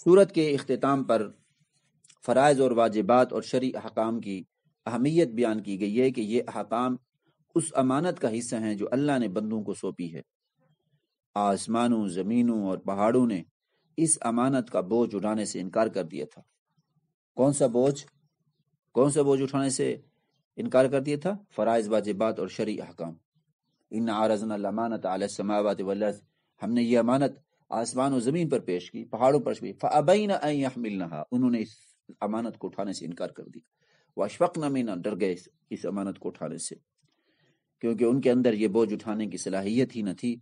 سورت کے اختتام پر فرائض اور واجبات اور شرعی احکام کی اہمیت بیان کی گئی ہے کہ یہ احکام اس امانت کا حصہ ہیں جو اللہ نے بندوں کو سونپی ہے۔ آسمانوں، زمینوں اور پہاڑوں نے اس امانت کا بوجھ اٹھانے سے انکار کر دیا تھا۔ کون سا بوجھ اٹھانے سے انکار کر دیا تھا؟ فرائض، واجبات اور شرعی احکام۔ ان عرضنا الامانۃ علی السماوات والارض، ہم نے یہ امانت آسمان و زمین پر پیش کی، پہاڑوں پر بھی۔ فابین ان یحملنها، انہوں نے اس امانت کو اٹھانے سے انکار کر دیا۔ واشفقن منها، ڈر گئے اس امانت کو اٹھانے سے، کیونکہ ان کے اندر یہ بوجھ اٹھانے کی صلاحیت ہی نہ تھی۔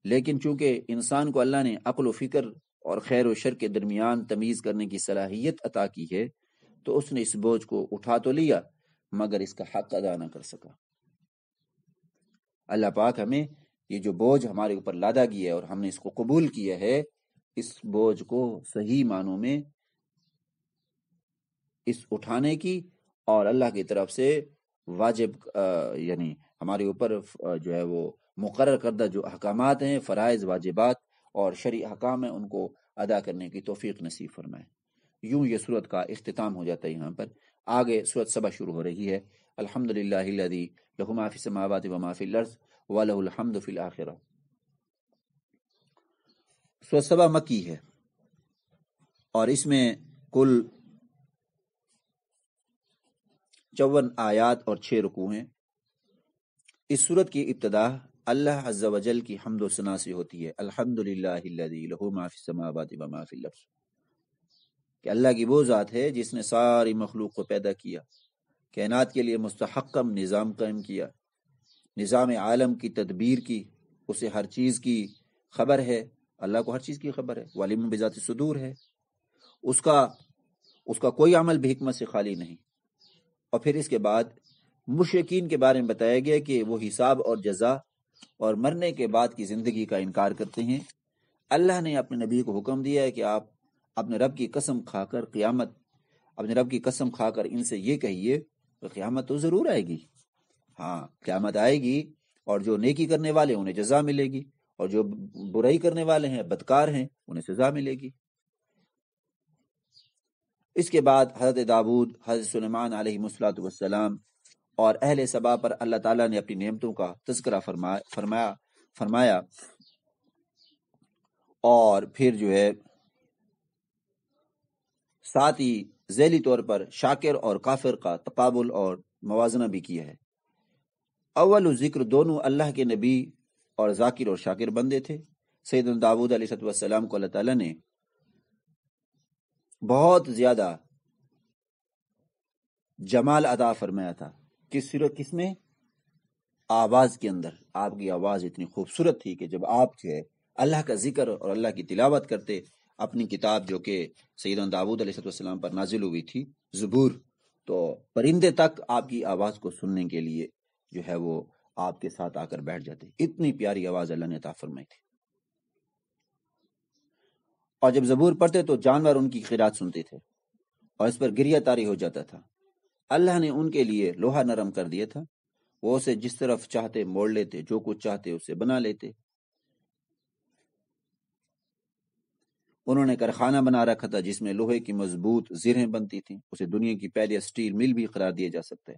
لیکن چونکہ انسان کو اللہ نے عقل و فکر اور خیر و شر کے درمیان تمیز کرنے کی صلاحیت عطا کی ہے، تو اس نے اس بوجھ کو اٹھا تو لیا مگر اس کا حق ادا نہ کر سکا۔ اللہ پاک ہمیں یہ جو بوجھ ہمارے اوپر لادا گیا ہے اور ہم نے اس کو قبول کیا ہے، اس بوجھ کو صحیح معنوں میں اس اٹھانے کی اور اللہ کی طرف سے واجب یعنی ہمارے اوپر جو ہے وہ مقرر کردہ جو احکامات ہیں، فرائض، واجبات اور شرعی احکام ہیں، ان کو ادا کرنے کی توفیق نصیب فرمائے۔ یوں یہ سورت کا اختتام ہو جاتا ہے۔ یہاں پر آگے سورت سبا شروع ہو رہی ہے۔ الحمدللہ الذی لہ ما فی السماوات و ما فی الارض وَلَهُ الْحَمْدُ فِي الْآخِرَةِ۔ سورۃ سبا مکی ہے اور اس میں کل 54 آیات اور 6 رکوع ہیں۔ اس سورت کی ابتدا اللہ عز و جل کی حمد و ثنا سے ہوتی ہے۔ الحمدللہ الذی لہ ما فی السماوات و ما فی الارض، کہ اللہ کی وہ ذات ہے جس نے ساری مخلوق کو پیدا کیا، کائنات کے لیے مستحکم نظام قائم کیا، نظام عالم کی تدبیر کی، اسے ہر چیز کی خبر ہے۔ اللہ کو ہر چیز کی خبر ہے۔ وَعَلِيمٌ بِذَاتِ الصُّدُورِ ہے، اس کا کوئی عمل بھی حکمت سے خالی نہیں۔ اور پھر اس کے بعد مشرکین کے بارے میں بتایا گیا کہ وہ حساب اور جزا اور مرنے کے بعد کی زندگی کا انکار کرتے ہیں۔ اللہ نے اپنے نبی کو حکم دیا ہے کہ آپ اپنے رب کی قسم کھا کر ان سے یہ کہیے کہ قیامت تو ضرور آئے گی۔ ہاں، قیامت آئے گی اور جو نیکی کرنے والے انہیں جزا ملے گی، اور جو برائی کرنے والے ہیں، بدکار ہیں، انہیں سزا ملے گی۔ اس کے بعد حضرت داؤد، حضرت سلیمان علیہ السلام اور اہل سبا پر اللہ تعالیٰ نے اپنی نعمتوں کا تذکرہ فرمایا اور پھر جو ہے ساتھ ہی ذیلی طور پر شاکر اور کافر کا تقابل اور موازنہ بھی کیا ہے۔ اول ذکر دونوں اللہ کے نبی اور ذاکر اور شاکر بندے تھے۔ سیدنا داؤد علیہ السلام کو اللہ تعالیٰ نے بہت زیادہ جمال عطا فرمایا تھا۔ کس میں؟ آواز کے اندر۔ آپ کی آواز اتنی خوبصورت تھی کہ جب آپ جو ہے اللہ کا ذکر اور اللہ کی تلاوت کرتے، اپنی کتاب جو کہ سیدنا داؤد علیہ السلام پر نازل ہوئی تھی، زبور، تو پرندے تک آپ کی آواز کو سننے کے لیے جو ہے وہ آپ کے ساتھ آ کر بیٹھ جاتے۔ اتنی پیاری آواز اللہ نے عطا فرمائی تھی۔ اور جب زبور پڑھتے تو جانور ان کی قرات سنتے تھے اور اس پر گریہ طاری ہو جاتا تھا۔ اللہ نے ان کے لیے لوہا نرم کر دیا تھا، وہ اسے جس طرف چاہتے موڑ لیتے، جو کچھ چاہتے اسے بنا لیتے۔ انہوں نے کارخانہ بنا رکھا تھا جس میں لوہے کی مضبوط زرہیں بنتی تھیں، اسے دنیا کی پہلی اسٹیل مل بھی قرار دیا جا سکتا ہے،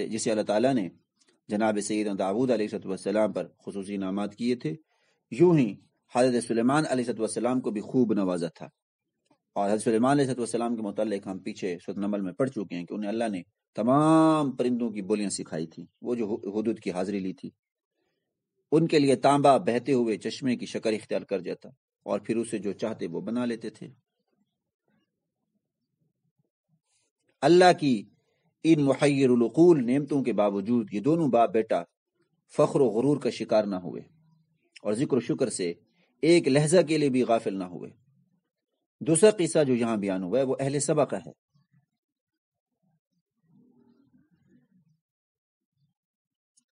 جسے اللہ تعالیٰ نے جناب سیدنا داؤد علیہ السلام پر خصوصی انعامات کیے تھے۔ یوں ہی حضرت سلیمان علیہ السلام کو بھی خوب نوازا تھا، اور حضرت سلیمان علیہ السلام کے متعلق ہم پیچھے سورۃ نمل میں پڑھ چکے ہیں کہ انہیں اللہ نے تمام پرندوں کی بولیاں سکھائی تھی، وہ جو حدود کی حاضری لی تھی۔ ان کے لیے تانبا بہتے ہوئے چشمے کی شکل اختیار کر جاتا اور پھر اسے جو چاہتے وہ بنا لیتے تھے۔ اللہ کی ان محیر العقول نعمتوں کے باوجود یہ دونوں باپ بیٹا فخر و غرور کا شکار نہ ہوئے اور ذکر و شکر سے ایک لہجہ کے لیے بھی غافل نہ ہوئے۔ دوسرا قصہ جو یہاں بیان ہوا ہے وہ اہل سبا کا ہے۔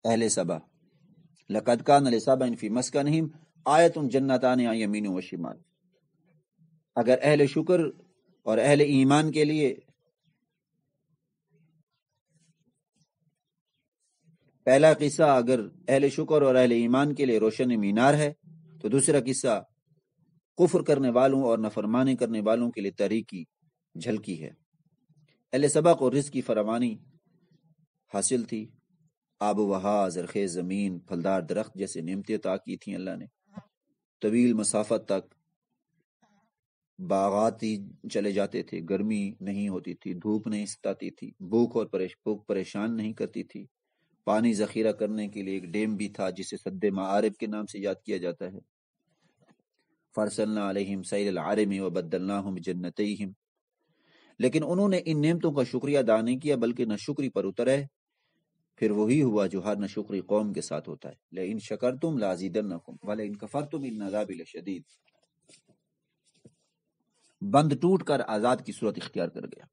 اہل سبا، لقد کان لسبأ فی مسکنہم آیۃ جنتان عن یمین و شمال۔ اگر اہل شکر اور اہل ایمان کے لیے پہلا قصہ اگر اہل شکر اور اہل ایمان کے لیے روشن مینار ہے، تو دوسرا قصہ کفر کرنے والوں اور نافرمانی کرنے والوں کے لیے تاریکی جھلکی ہے۔ اہل سبق اور رزق کی فراوانی حاصل تھی، آب و ہوا، زرخیز زمین، پھلدار درخت جیسے نعمتیں عطا کی تھیں اللہ نے، طویل مسافت تک باغات ہی چلے جاتے تھے، گرمی نہیں ہوتی تھی، دھوپ نہیں ستاتی تھی، بھوک پریشان نہیں کرتی تھی، پانی ذخیرہ کرنے کے لیے ایک ڈیم بھی تھا جسے سد معارب کے نام سے یاد کیا جاتا ہے۔ فارسلنا علیہم سیل العرم وبدلناہم بجنتیہم، لیکن انہوں نے ان نعمتوں کا شکریہ ادا نہیں کیا بلکہ ناشکری پر اترے، پھر وہی ہوا جو ہر ناشکری قوم کے ساتھ ہوتا ہے۔ لئن شکرتم لازیدنکم ولئن کفرتم ان عذابی لشدید۔ بند ٹوٹ کر آزاد کی صورت اختیار کر گیا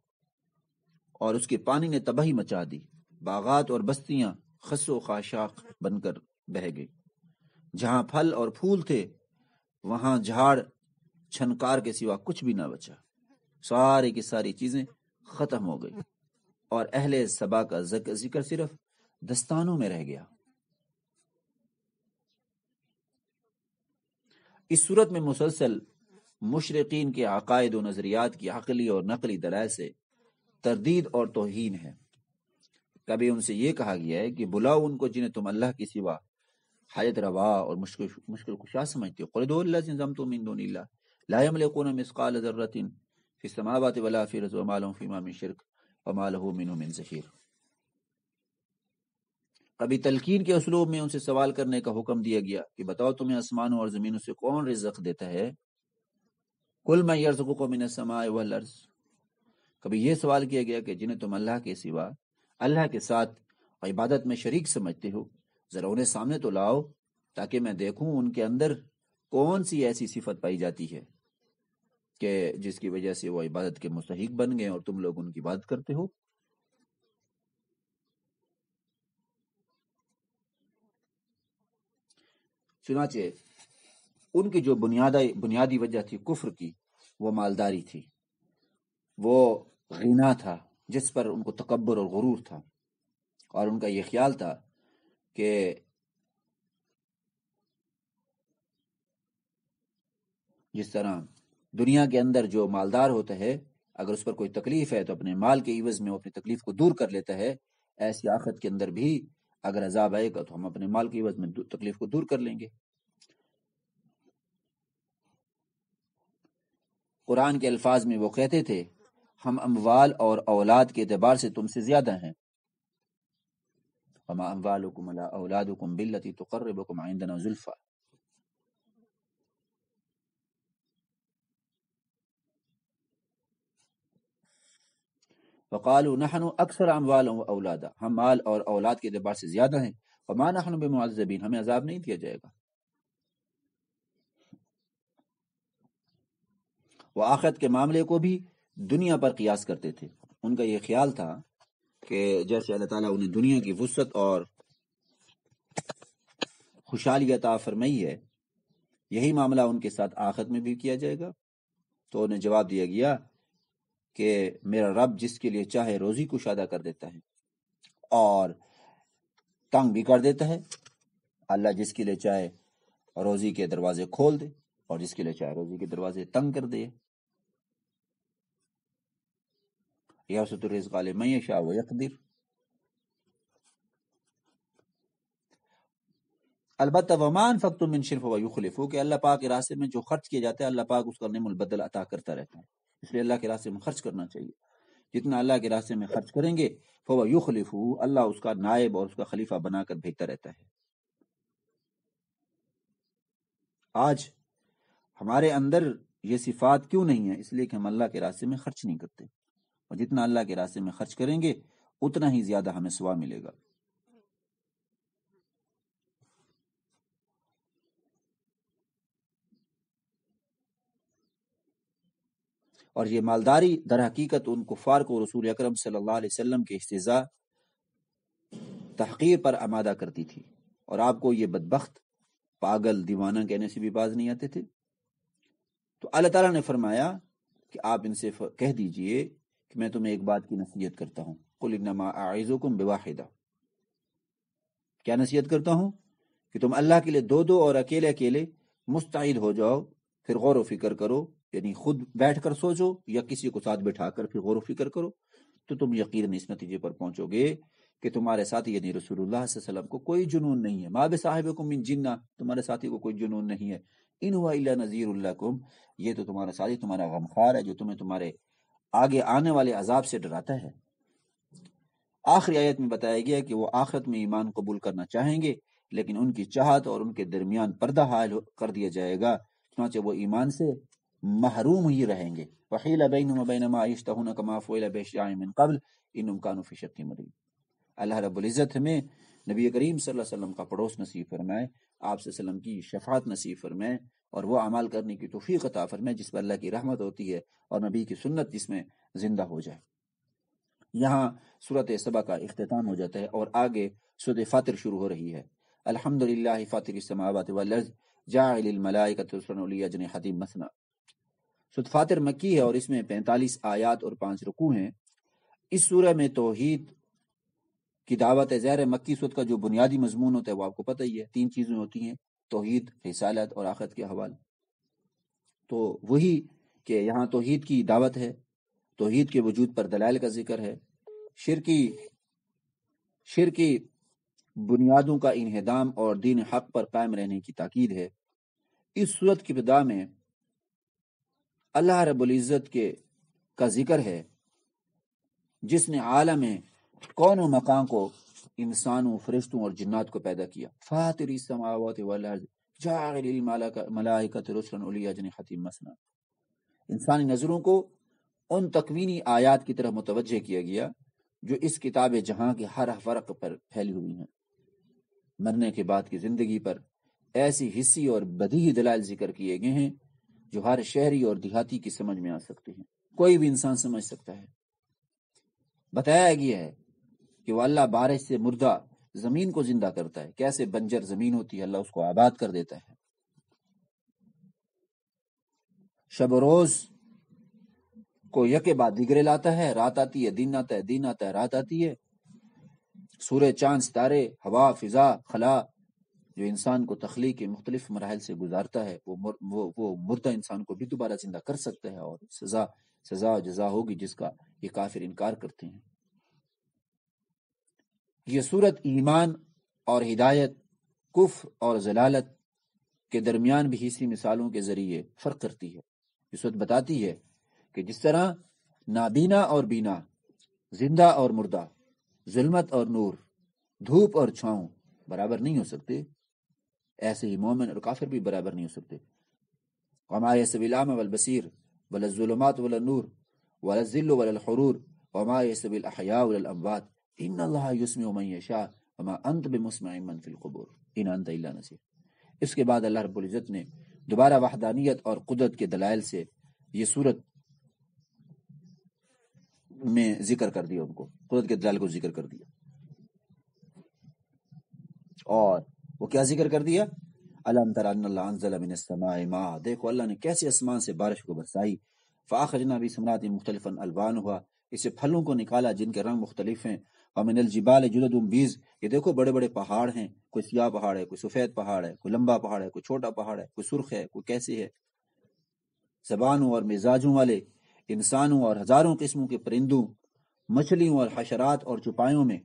اور اس کے پانی نے تباہی مچا دی، باغات اور بستیاں خس و خاشاک بن کر بہہ گئی، جہاں پھل اور پھول تھے وہاں جھاڑ چھنکار کے سوا کچھ بھی نہ بچا، ساری کی ساری چیزیں ختم ہو گئی، اور اہل سبا کا ذکر صرف دستانوں میں رہ گیا۔ اس صورت میں مسلسل مشرقین کے عقائد و نظریات کی عقلی اور نقلی دلائل سے تردید اور توہین ہے۔ کبھی ان سے یہ کہا گیا ہے کہ بلاؤ ان کو جنہیں تم اللہ کی سوا حاجت روا اور مشکل کشا سمجھتے ہو، قل ادعوا الذین زعمتم من دون اللہ لا یملکون مثقال ذرۃ فی السماوات ولا فی الارض وما لهم فیہما من شرک وما له منهم من ظہیر۔ کبھی تلقین کے اسلوب میں ان سے سوال کرنے کا حکم دیا گیا کہ بتاؤ تمہیں آسمانوں اور زمینوں سے کون رزق دیتا ہے؟ قل من یرزقکم من السماء والارض۔ کبھی یہ سوال کیا گیا کہ جنہیں تم اللہ کے سوا اللہ کے ساتھ عبادت میں شریک سمجھتے ہو، ذرا انہیں سامنے تو لاؤ تاکہ میں دیکھوں ان کے اندر کون سی ایسی صفت پائی جاتی ہے کہ جس کی وجہ سے وہ عبادت کے مستحق بن گئے اور تم لوگ ان کی عبادت کرتے ہو۔ چنانچہ ان کی جو بنیادی وجہ تھی کفر کی، وہ مالداری تھی، وہ غنا تھا جس پر ان کو تکبر اور غرور تھا، اور ان کا یہ خیال تھا کہ جس طرح دنیا کے اندر جو مالدار ہوتا ہے اگر اس پر کوئی تکلیف ہے تو اپنے مال کے عوض میں وہ اپنی تکلیف کو دور کر لیتا ہے، ایسی آخرت کے اندر بھی اگر عذاب آئے گا تو ہم اپنے مال کے عوض میں تکلیف کو دور کر لیں گے۔ قرآن کے الفاظ میں وہ کہتے تھے ہم اموال اور اولاد کے اعتبار سے تم سے زیادہ ہیں، وما اموالکم ولا اولادکم باللتی تقربکم عندنا زلفی۔ وقالوا نحن اکثر اموالا و اولادا، ہم مال اور اولاد کے اعتبار سے زیادہ ہیں، وما نحن بمعذبین، ہمیں عذاب نہیں دیا جائے گا۔ وہ آخرت کے معاملے کو بھی دنیا پر قیاس کرتے تھے۔ ان کا یہ خیال تھا کہ جیسے اللہ تعالیٰ انہیں دنیا کی وسعت اور خوشحالی عطا فرمائی ہے، یہی معاملہ ان کے ساتھ آخرت میں بھی کیا جائے گا۔ تو انہیں جواب دیا گیا کہ میرا رب جس کے لیے چاہے روزی کشادہ کر دیتا ہے اور تنگ بھی کر دیتا ہے، اللہ جس کے لیے چاہے روزی کے دروازے کھول دے اور جس کے لیے چاہے روزی کے دروازے تنگ کر دے۔ یبسط الرزق لمن یشاء ویقدر۔ البتہ وما انفقتم من شیء فهو یخلفہ، کہ اللہ پاک کے راستے میں جو خرچ کیا جاتا ہے اللہ پاک اس کا نعم البدل عطا کرتا رہتا ہے، اس لیے اللہ کے راستے میں خرچ کرنا چاہیے۔ جتنا اللہ کے راستے میں خرچ کریں گے فهو یخلفہ، اللہ اس کا نائب اور اس کا خلیفہ بنا کر بھیجتا رہتا ہے۔ آج ہمارے اندر یہ صفات کیوں نہیں ہے؟ اس لیے کہ ہم اللہ کے راستے میں خرچ نہیں کرتے، اور جتنا اللہ کے راستے میں خرچ کریں گے اتنا ہی زیادہ ہمیں ثواب ملے گا۔ اور یہ مالداری در حقیقت ان کفار کو رسول اکرم صلی اللہ علیہ وسلم کے استہزاء تحقیر پر آمادہ کرتی تھی، اور آپ کو یہ بدبخت پاگل دیوانہ کہنے سے بھی باز نہیں آتے تھے۔ تو اللہ تعالیٰ نے فرمایا کہ آپ ان سے کہہ دیجئے کہ میں تمہیں ایک بات کی نصیحت کرتا ہوں، قل انما اعظکم بواحدہ، کیا نصیحت کرتا ہوں کہ تم اللہ کے لیے دو دو اور اکیلے اکیلے مستعد ہو جاؤ پھر غور و فکر کرو، یعنی خود بیٹھ کر سوچو یا کسی کو ساتھ بٹھا کر پھر غور و فکر کرو، تو تم یقیناً اس نتیجے پر پہنچو گے کہ تمہارے ساتھی یعنی رسول اللہ صلی اللہ علیہ وسلم کو کوئی جنون نہیں ہے. ما بصاحبکم من جنہ، تمہارے ساتھی کو کوئی جنون نہیں ہے. ان ہوا الا نذیر لکم، یہ تو تمہارا ساتھی تمہارا غمخوار ہے جو تمہیں تمہارے آگے آنے والے عذاب سے ڈراتا ہے. آخری آیت میں بتایا گیا کہ وہ آخرت میں ایمان قبول کرنا چاہیں گے لیکن ان کی چاہت اور ان کے درمیان پردہ حائل کر دیا جائے گا، چنانچہ وہ ایمان سے محروم ہی رہیں گے. وحیل بینہم وبین ما یشتہون کما فعل باشیاع من قبل انہم کانوا فی شک مریب. اللہ رب العزت ہمیں نبی کریم صلی اللہ علیہ وسلم کا پڑوس نصیب فرمائے، آپ صلی اللہ علیہ وسلم کی شفاعت نصیب فرمائے اور وہ اعمال کرنے کی توفیق عطا فرمائے جس پر اللہ کی رحمت ہوتی ہے اور نبی کی سنت جس میں زندہ ہو جائے. یہاں سورۃ سبا کا اختتام ہو جاتا ہے اور آگے سورۃ فاطر شروع ہو رہی ہے. الحمدللہ فاطر السماوات والارض جاعل الملائکۃ رسلا اولی اجنحۃ مثنی. سورۃ فاطر مکی ہے اور اس میں 45 آیات اور 5 رکوع ہیں. اس سورہ میں توحید کی دعوت ہے. ظاہر مکی سورت کا جو بنیادی مضمون ہوتا ہے وہ آپ کو پتہ ہی ہے، 3 چیزیں ہوتی ہیں: توحید، رسالت اور آخرت کے حوال. تو وہی کہ یہاں توحید کی دعوت ہے، توحید کے وجود پر دلائل کا ذکر ہے، شرکی بنیادوں کا انہدام اور دین حق پر قائم رہنے کی تاکید ہے. اس صورت کی ابتدا میں اللہ رب العزت کا ذکر ہے جس نے عالم کون و مکان کو، انسانوں، فرشتوں اور جنات کو پیدا کیا. فاطر السماوات والارض جاعل الملائکۃ رسلا اولی اجنحۃ مثنی. انسانی نظروں کو ان تکوینی آیات کی طرف متوجہ کیا گیا جو اس کتاب جہاں کے ہر فرق پر پھیلی ہوئی ہیں. مرنے کے بعد کی زندگی پر ایسی حسی اور بدیہی دلائل ذکر کیے گئے ہیں جو ہر شہری اور دیہاتی کی سمجھ میں آ سکتے ہیں، کوئی بھی انسان سمجھ سکتا ہے. بتایا گیا ہے کہ وہ اللہ بارش سے مردہ زمین کو زندہ کرتا ہے، کیسے بنجر زمین ہوتی ہے اللہ اس کو آباد کر دیتا ہے. شب و روز کو یکے بعد دیگرے لاتا ہے، رات آتی ہے دن آتا ہے، دن آتا ہے رات آتی ہے. سورج، چاند، ستارے، ہوا، فضا، خلا جو انسان کو تخلیق کے مختلف مراحل سے گزارتا ہے وہ مردہ انسان کو بھی دوبارہ زندہ کر سکتا ہے اور سزا جزا ہوگی جس کا یہ کافر انکار کرتے ہیں. یہ صورت ایمان اور ہدایت، کفر اور ضلالت کے درمیان بھی اسی مثالوں کے ذریعے فرق کرتی ہے. یہ صورت بتاتی ہے کہ جس طرح نابینا اور بینا، زندہ اور مردہ، ظلمت اور نور، دھوپ اور چھاؤں برابر نہیں ہو سکتے، ایسے ہی مومن اور کافر بھی برابر نہیں ہو سکتے. وما يستوي الأعمى والبصير ولا الظلمات ولا النور ولا الذل ولا الحرور وما يستوي الأحياء ولا الأموات إن الله يسمع من يشاء وما أنت بمسمع من في القبور إن أنت إلا نذير. اس کے بعد اللہ رب العزت نے دوبارہ وحدانیت اور قدرت کے دلائل سے یہ صورت میں ذکر کر دیا، ان کو قدرت کے دلائل کو ذکر کر دیا. اور وہ کیا ذکر کر دیا؟ الم تر ان اللہ انزل من السماء ماء، دیکھو اللہ نے کیسے آسمان سے بارش کو برسائی. فاخرجنا به ثمرات مختلفا الوانها، اس سے پھلوں کو نکالا جن کے رنگ مختلف ہیں. ومن الجبال جدد بیض، یہ دیکھو بڑے بڑے پہاڑ ہیں، کوئی سیاہ پہاڑ ہے، کوئی سفید پہاڑ ہے، کوئی لمبا پہاڑ ہے، کوئی چھوٹا پہاڑ ہے، کوئی سرخ ہے، کوئی کیسے ہے. زبانوں اور مزاجوں والے انسانوں اور ہزاروں قسموں کے پرندوں، مچھلیوں اور حشرات اور چوپایوں میں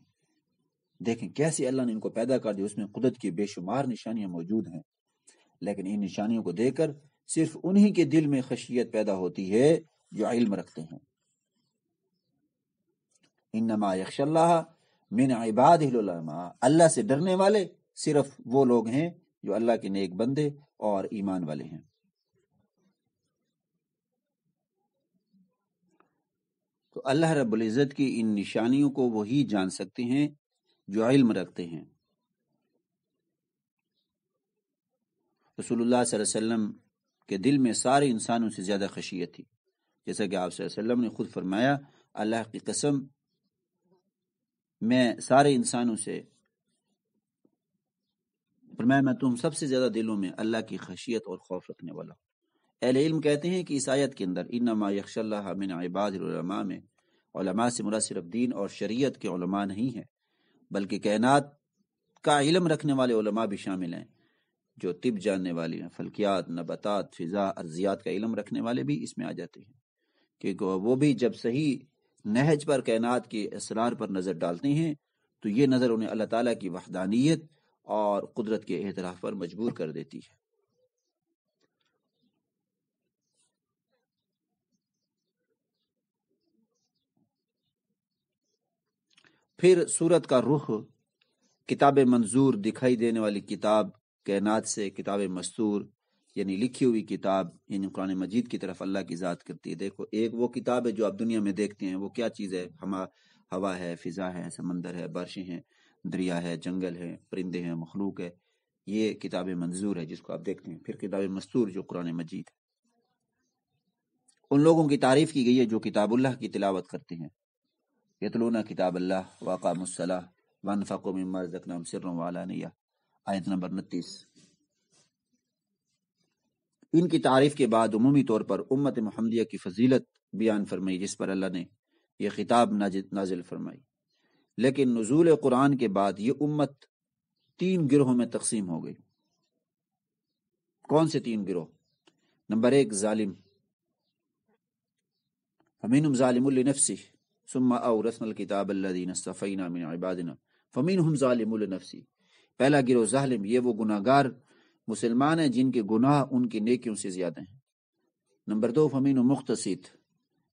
دیکھیں کیسے اللہ نے ان کو پیدا کر دیا. اس میں قدرت کی بے شمار نشانیاں موجود ہیں، لیکن ان نشانیوں کو دیکھ کر صرف انہی کے دل میں خشیت پیدا ہوتی ہے جو علم رکھتے ہیں. انما یخشی اللہ من عبادہ العلماء، اللہ سے ڈرنے والے صرف وہ لوگ ہیں جو اللہ کے نیک بندے اور ایمان والے ہیں. تو اللہ رب العزت کی ان نشانیوں کو وہی جان سکتے ہیں جو علم رکھتے ہیں. رسول اللہ صلی اللہ علیہ وسلم کے دل میں سارے انسانوں سے زیادہ خشیت تھی، جیسا کہ آپ صلی اللہ علیہ وسلم نے خود فرمایا، اللہ کی قسم میں سارے انسانوں سے فرمایا میں تم سب سے زیادہ دلوں میں اللہ کی خشیت اور خوف رکھنے والا ہوں. اہل علم کہتے ہیں کہ اس آیت کے اندر انما یخشی اللہ من عباد العلماء میں علماء سے مراد صرف دین اور شریعت کے علماء نہیں ہیں بلکہ کائنات کا علم رکھنے والے علماء بھی شامل ہیں. جو طب جاننے والی ہیں، فلکیات، نباتات، فضا، ارضیات کا علم رکھنے والے بھی اس میں آ جاتے ہیں، کیونکہ وہ بھی جب صحیح نہج پر کائنات کے اسرار پر نظر ڈالتے ہیں تو یہ نظر انہیں اللہ تعالیٰ کی وحدانیت اور قدرت کے اعتراف پر مجبور کر دیتی ہے۔ پھر سورت کا رخ کتاب منظور دکھائی دینے والی کتاب کائنات سے کتاب مستور یعنی لکھی ہوئی کتاب یعنی قرآن مجید کی طرف اللہ کی ذات کرتی ہے۔ دیکھو، ایک وہ کتاب ہے جو آپ دنیا میں دیکھتے ہیں، وہ کیا چیز ہے؟ ہوا ہے، فضا ہے، سمندر ہے، بارشیں ہیں، دریا ہے، جنگل ہے، پرندے ہیں، مخلوق ہے، یہ کتاب منظور ہے جس کو آپ دیکھتے ہیں۔ پھر کتاب مستور جو قرآن مجید ہے، ان لوگوں کی تعریف کی گئی ہے جو کتاب اللہ کی تلاوت کرتے ہیں، یتلون کتاب اللہ واقاموا الصلاۃ وانفقوا مما رزقناهم سرا وعلانیہ، آیت نمبر 29۔ ان کی تعریف کے بعد عمومی طور پر امت محمدیہ کی فضیلت بیان فرمائی جس پر اللہ نے یہ خطاب نازل فرمائی۔ لیکن نزول قرآن کے بعد یہ امت 3 گروہوں میں تقسیم ہو گئی۔ کون سے 3 گروہ؟ نمبر 1 ظالم، فمنہم ظالم لنفسہ ثم اورثنا الکتاب الذین اصطفینا من عبادنا فمنہم ظالم لنفسہ۔ پہلا گروہ ظالم، یہ وہ گناہگار مسلمان ہیں جن کے گناہ ان کی نیکیوں سے زیادہ ہیں۔ نمبر 2 فمنہم مقتصد،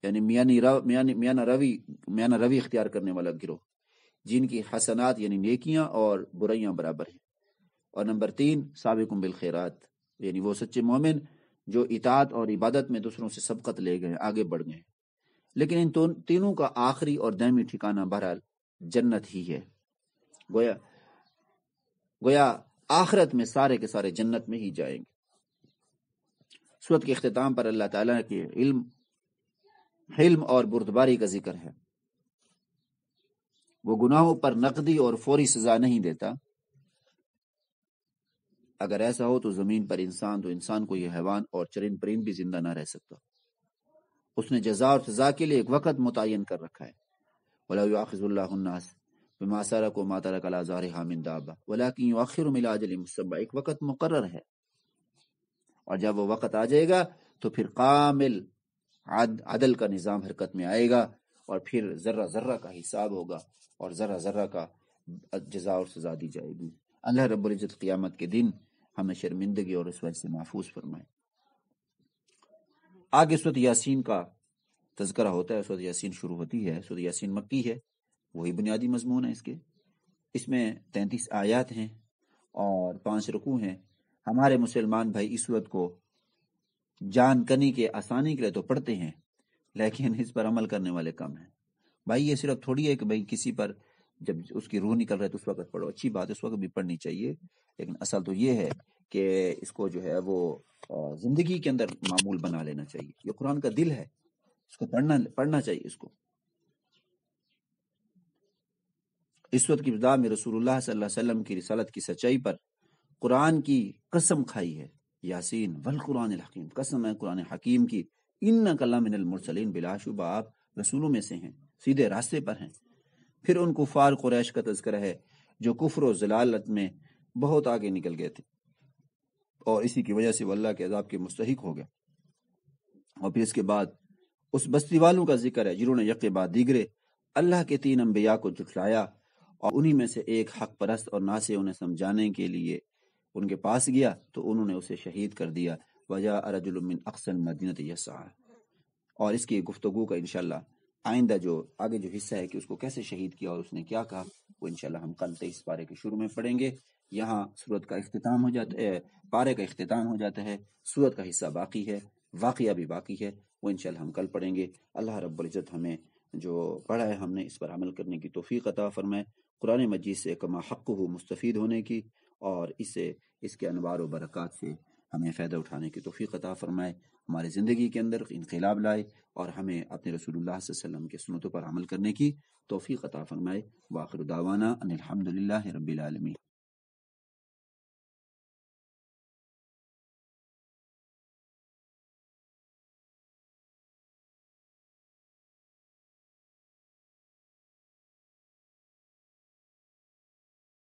یعنی میانہ روی اختیار کرنے والا گروہ جن کی حسنات یعنی نیکیاں اور برائیاں برابر ہیں۔ اور نمبر 3 سابقون بالخیرات، یعنی وہ سچے مومن جو اطاعت اور عبادت میں دوسروں سے سبقت لے گئے، آگے بڑھ گئے۔ لیکن ان تینوں کا آخری اور دائمی ٹھکانہ بہرحال جنت ہی ہے۔ گویا آخرت میں سارے کے سارے جنت میں ہی جائیں گے۔ سورت کے اختتام پر اللہ تعالیٰ کے حلم اور بردباری کا ذکر ہے۔ وہ گناہوں پر نقدی اور فوری سزا نہیں دیتا۔ اگر ایسا ہو تو زمین پر انسان کو یہ حیوان اور چرند پرند بھی زندہ نہ رہ سکتا۔ اس نے جزا اور سزا کے لیے ایک وقت متعین کر رکھا ہے۔ وَلَا يُؤَاخِذُ اللَّهُ النَّاسَ بِمَا سَرَقُوا مَا تَرَكَ عَلَىٰ ظَهْرِهَا مِن دَابَّةٍ وَلَٰكِن يُؤَخِّرُهُمْ إِلَىٰ أَجَلٍ مُّسَمًّى، ایک وقت مقرر ہے، اور جب وہ وقت آ جائے گا تو پھر کامل عدل کا نظام حرکت میں آئے گا، اور پھر ذرہ ذرہ کا حساب ہوگا اور ذرہ ذرہ کا جزا اور سزا دی جائے گی۔ اللہ رب العزت قیامت کے دن ہمیں شرمندگی اور رسوائی سے محفوظ فرمائے۔ آگے سورۃ یاسین کا تذکرہ ہوتا ہے۔ سورۃ یاسین شروع ہوتی ہے۔ سورۃ یاسین مکی ہے، وہی بنیادی مضمون ہے اس میں 33 آیات ہیں اور 5 رکوع ہیں۔ ہمارے مسلمان بھائی اس سورت کو جان کنی کے آسانی کے لیے تو پڑھتے ہیں، لیکن اس پر عمل کرنے والے کم ہیں۔ بھائی یہ صرف تھوڑی ہے کہ بھائی کسی پر جب اس کی روح نکل رہے تو اس وقت پڑھو، اچھی بات ہے، اس وقت بھی پڑھنی چاہیے، لیکن اصل تو یہ ہے کہ اس کو جو ہے وہ زندگی کے اندر معمول بنا لینا چاہیے۔ یہ قرآن کا دل ہے، اس کو پڑھنا چاہیے۔ اس کو اس وقت کی ابتدا میں رسول اللہ صلی اللہ علیہ وسلم کی رسالت کی سچائی پر قرآن کی قسم کھائی ہے۔ یاسین والقرآن الحکیم، قسم ہے قرآن حکیم کی، انک لمن المرسلین، بلا شبہ آپ رسولوں میں سے ہیں، سیدھے راستے پر ہیں۔ پھر ان کفار قریش کا تذکرہ ہے جو کفر و ضلالت میں بہت آگے نکل گئے تھے، اور اسی کی وجہ سے وہ اللہ کے عذاب کے مستحق ہو گئے۔ اور پھر اس کے بعد اس بستی والوں کا ذکر ہے جنہوں نے یکے بعد دیگرے اللہ کے 3 انبیاء کو جھٹلایا، اور انہی میں سے ایک حق پرست اور ناصح انہیں سمجھانے کے لیے ان کے پاس گیا تو انہوں نے اسے شہید کر دیا۔ وجاء رجل من اقصى المدینۃ یسعی، اور اس کی گفتگو کا انشاءاللہ آئندہ جو آگے جو حصہ ہے کہ اس کو کیسے شہید کیا اور اس نے کیا کہا، وہ انشاءاللہ ہم کل 23 پارے کے شروع میں پڑھیں گے۔ یہاں سورت کا اختتام ہو جاتا ہے، پارے کا اختتام ہو جاتا ہے، سورت کا حصہ باقی ہے، واقعہ بھی باقی ہے، وہ انشاءاللہ ہم کل پڑھیں گے۔ اللہ رب العزت ہمیں جو پڑھا ہے ہم نے اس پر عمل کرنے کی توفیق عطا فرمائے، قرآن مجید سے کما حقہ مستفید ہونے کی، اور اس کے انوار و برکات سے ہمیں فائدہ اٹھانے کی توفیق عطا فرمائے، ہماری زندگی کے اندر انقلاب لائے، اور ہمیں اپنے رسول اللہ صلی اللہ علیہ وسلم کے سنتوں پر عمل کرنے کی توفیق عطا فرمائے۔ وآخر دعوانا ان الحمد للہ رب العالمین۔